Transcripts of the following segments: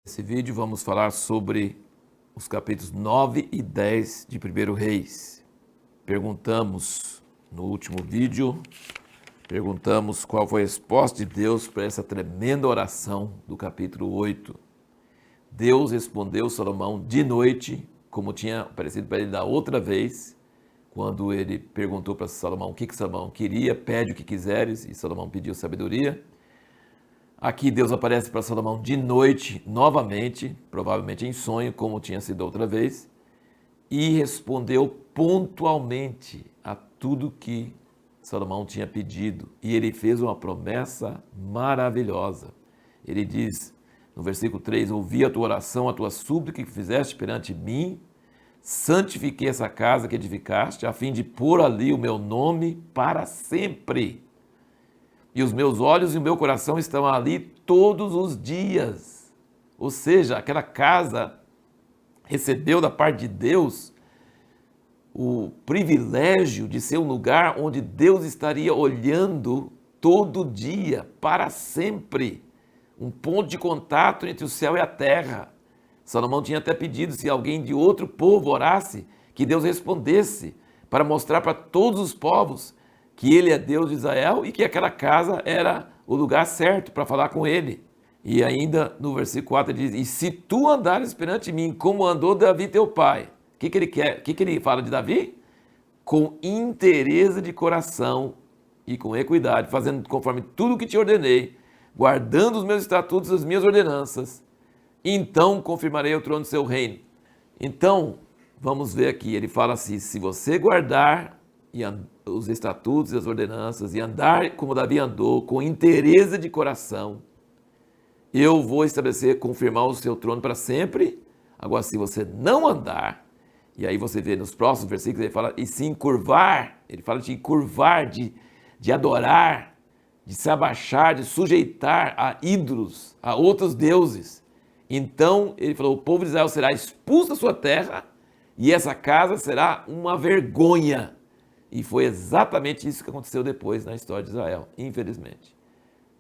Nesse vídeo vamos falar sobre os capítulos 9 e 10 de 1 Reis. Perguntamos no último vídeo, qual foi a resposta de Deus para essa tremenda oração do capítulo 8. Deus respondeu Salomão de noite, como tinha aparecido para ele da outra vez, quando ele perguntou para Salomão o que Salomão queria, pede o que quiseres, e Salomão pediu sabedoria. Aqui Deus aparece para Salomão de noite, novamente, provavelmente em sonho, como tinha sido outra vez, e respondeu pontualmente a tudo que Salomão tinha pedido. E ele fez uma promessa maravilhosa. Ele diz no versículo 3, ouvi a tua oração, a tua súplica que fizeste perante mim, santifiquei essa casa que edificaste, a fim de pôr ali o meu nome para sempre. E os meus olhos e o meu coração estão ali todos os dias. Ou seja, aquela casa recebeu da parte de Deus o privilégio de ser um lugar onde Deus estaria olhando todo dia, para sempre. Um ponto de contato entre o céu e a terra. Salomão tinha até pedido, se alguém de outro povo orasse, que Deus respondesse, para mostrar para todos os povos que ele é Deus de Israel e que aquela casa era o lugar certo para falar com ele. E ainda no versículo 4 ele diz, e se tu andares perante mim, como andou Davi teu pai. O que ele quer? O que ele fala de Davi? Com inteireza de coração e com equidade, fazendo conforme tudo que te ordenei, guardando os meus estatutos e as minhas ordenanças, então confirmarei o trono do seu reino. Então, vamos ver aqui, ele fala assim, se você guardar os estatutos e as ordenanças e andar como Davi andou, com inteireza de coração, eu vou estabelecer, confirmar o seu trono para sempre. Agora, se você não andar, e aí você vê nos próximos versículos, ele fala, e se encurvar, ele fala de encurvar, de adorar, de se abaixar, de sujeitar a ídolos, a outros deuses. Então, ele falou, o povo de Israel será expulso da sua terra e essa casa será uma vergonha. E foi exatamente isso que aconteceu depois na história de Israel, infelizmente.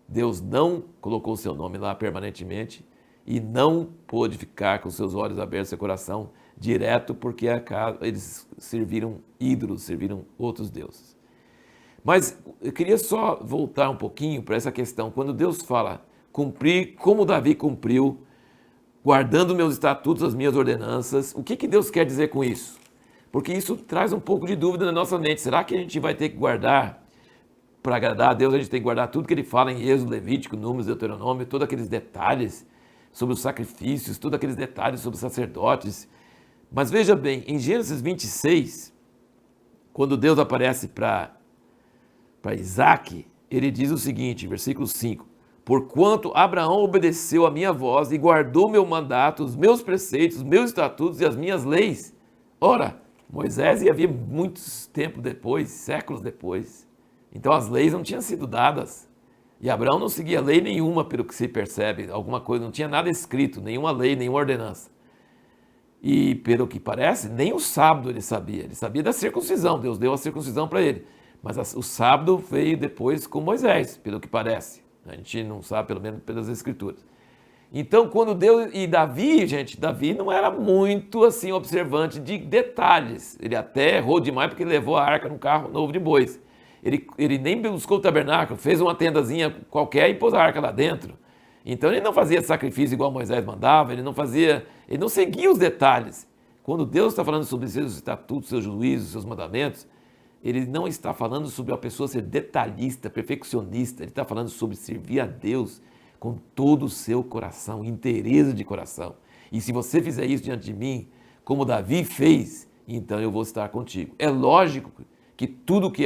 Deus não colocou o seu nome lá permanentemente e não pôde ficar com seus olhos abertos, seu coração direto, porque eles serviram ídolos, serviram outros deuses. Mas eu queria só voltar um pouquinho para essa questão. Quando Deus fala, cumprir como Davi cumpriu, guardando meus estatutos, as minhas ordenanças, o que Deus quer dizer com isso? Porque isso traz um pouco de dúvida na nossa mente. Será que a gente vai ter que guardar, para agradar a Deus, a gente tem que guardar tudo que ele fala em Êxodo, Levítico, Números, Deuteronômio, todos aqueles detalhes sobre os sacrifícios, todos aqueles detalhes sobre os sacerdotes. Mas veja bem, em Gênesis 26, quando Deus aparece para Isaac, ele diz o seguinte, versículo 5, porquanto Abraão obedeceu a minha voz e guardou meu mandato, os meus preceitos, os meus estatutos e as minhas leis. Ora, Moisés ia vir muitos tempos depois, séculos depois. Então as leis não tinham sido dadas. E Abraão não seguia lei nenhuma, pelo que se percebe, alguma coisa, não tinha nada escrito, nenhuma lei, nenhuma ordenança. E pelo que parece, nem o sábado ele sabia da circuncisão, Deus deu a circuncisão para ele. Mas o sábado veio depois com Moisés, pelo que parece. A gente não sabe, pelo menos pelas escrituras. Então, quando Deus... E Davi, gente, Davi não era muito, assim, observante de detalhes. Ele até errou demais porque levou a arca num carro novo de bois. Ele nem buscou o tabernáculo, fez uma tendazinha qualquer e pôs a arca lá dentro. Então, ele não fazia sacrifício igual Moisés mandava, ele não seguia os detalhes. Quando Deus está falando sobre seus estatutos, seus juízos, seus mandamentos, ele não está falando sobre a pessoa ser detalhista, perfeccionista, ele está falando sobre servir a Deus com todo o seu coração, inteireza de coração. E se você fizer isso diante de mim, como Davi fez, então eu vou estar contigo. É lógico que tudo que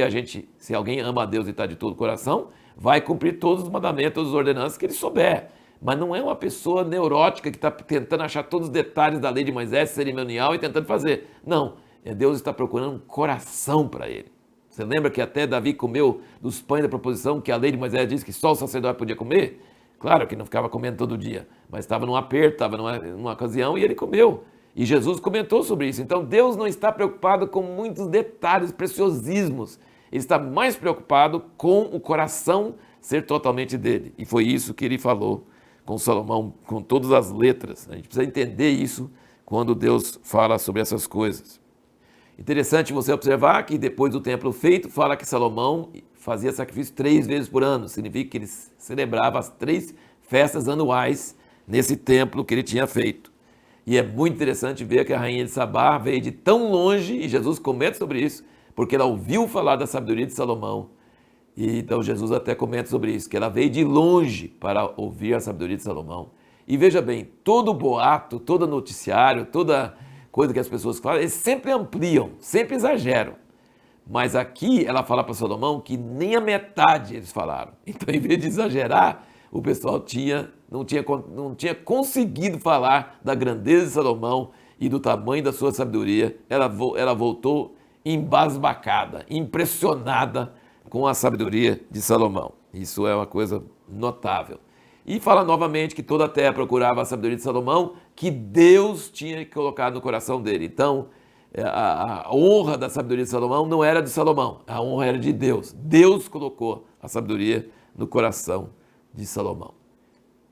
se alguém ama a Deus e está de todo o coração, vai cumprir todos os mandamentos, todas as ordenanças que ele souber. Mas não é uma pessoa neurótica que está tentando achar todos os detalhes da lei de Moisés, cerimonial, e tentando fazer. Não, Deus está procurando um coração para ele. Você lembra que até Davi comeu dos pães da proposição, que a lei de Moisés diz que só o sacerdote podia comer? Claro que não ficava comendo todo dia, mas estava num aperto, estava numa ocasião e ele comeu. E Jesus comentou sobre isso. Então Deus não está preocupado com muitos detalhes, preciosismos. Ele está mais preocupado com o coração ser totalmente dele. E foi isso que ele falou com Salomão, com todas as letras. A gente precisa entender isso quando Deus fala sobre essas coisas. Interessante você observar que depois do templo feito, fala que Salomão fazia sacrifício 3 vezes por ano. Significa que ele celebrava as 3 festas anuais nesse templo que ele tinha feito. E é muito interessante ver que a rainha de Sabá veio de tão longe, e Jesus comenta sobre isso, porque ela ouviu falar da sabedoria de Salomão. E então Jesus até comenta sobre isso, que ela veio de longe para ouvir a sabedoria de Salomão. E veja bem, todo boato, todo noticiário, toda coisa que as pessoas falam, eles sempre ampliam, sempre exageram. Mas aqui ela fala para Salomão que nem a metade eles falaram. Então, em vez de exagerar, o pessoal não tinha conseguido falar da grandeza de Salomão e do tamanho da sua sabedoria. Ela voltou embasbacada, impressionada com a sabedoria de Salomão. Isso é uma coisa notável. E fala novamente que toda a terra procurava a sabedoria de Salomão, que Deus tinha colocado no coração dele. Então, a honra da sabedoria de Salomão não era de Salomão, a honra era de Deus. Deus colocou a sabedoria no coração de Salomão.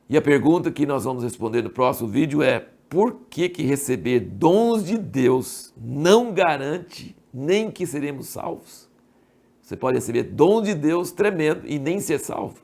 E a pergunta que nós vamos responder no próximo vídeo é: por que receber dons de Deus não garante nem que seremos salvos? Você pode receber dom de Deus tremendo e nem ser salvo.